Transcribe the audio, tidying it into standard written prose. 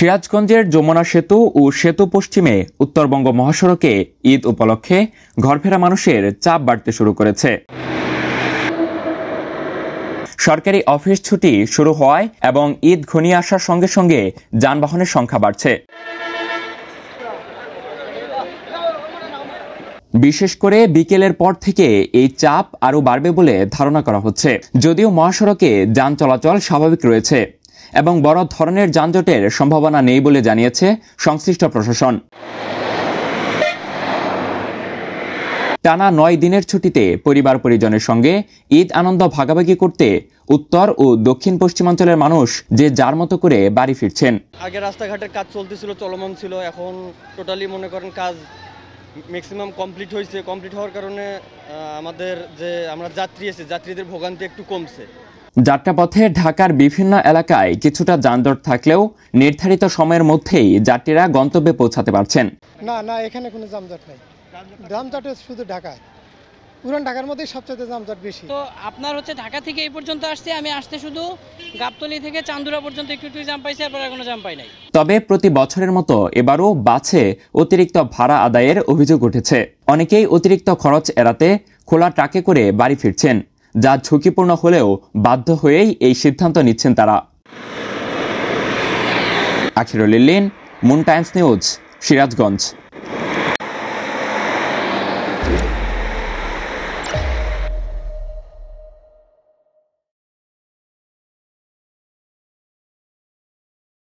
সিরাজগঞ্জের যমুনা সেতু ও সেতু পশ্চিমে উত্তরবঙ্গ মহাসড়কে ঈদ উপলক্ষে ঘরফেরা মানুষের চাপ বাড়তে শুরু করেছে। সরকারি অফিস ছুটি শুরু হওয়ায় এবং ঈদ ঘনিয়ে আসার সঙ্গে সঙ্গে যানবাহনের সংখ্যা বাড়ছে। বিশেষ করে বিকেলের পর থেকে এই চাপ আরও বাড়বে বলে ধারণা করা হচ্ছে। যদিও মহাসড়কে যান চলাচল স্বাভাবিক রয়েছে এবং বড় ধরনের যানজটের সম্ভাবনা নেই বলে জানিয়েছে সংশ্লিষ্ট প্রশাসন। টানা ৯ দিনের ছুটিতে পরিবার পরিজনের সঙ্গে ঈদ আনন্দ ভাগাভাগি করতে উত্তর ও দক্ষিণ পশ্চিমাঞ্চলের মানুষ যে যার মতো করে বাড়ি ফিরছেন। আগে রাস্তাঘাটের কাজ চলতেছিল, চলমান ছিল, এখন টোটালি মনে করেন কাজ ম্যাক্সিমাম কমপ্লিট হয়েছে। কমপ্লিট হওয়ার কারণে আমাদের যে আমরা যাত্রী আছে, যাত্রীদের ভোগান্তি একটু কমছে। যাত্রাপথে ঢাকার বিভিন্ন এলাকায় কিছুটা যানজট থাকলেও নির্ধারিত সময়ের মধ্যেই যাত্রীরা গন্তব্যে পৌঁছাতে পারছেন। না এখানে কোনো যানজট নেই। যানজট শুধু ঢাকায়, পুরান ঢাকার মধ্যেই সবচেয়ে যানজট বেশি। তো আপনার হচ্ছে ঢাকা থেকে এই পর্যন্ত আসছে, আমি আসতে শুধু গাবতলী থেকে চান্দুরা পর্যন্ত একটু জাম পাইছি, আর কোনো জাম পাই নাই। তবে প্রতি বছরের মতো এবারও বাসে অতিরিক্ত ভাড়া আদায়ের অভিযোগ উঠেছে। অনেকেই অতিরিক্ত খরচ এড়াতে খোলা ট্রাকে করে বাড়ি ফিরছেন, যা ঝুঁকিপূর্ণ হলেও বাধ্য হয়েই এই সিদ্ধান্ত নিচ্ছেন তারা। Akhirul Lin, Moon Times News, Sirajganj.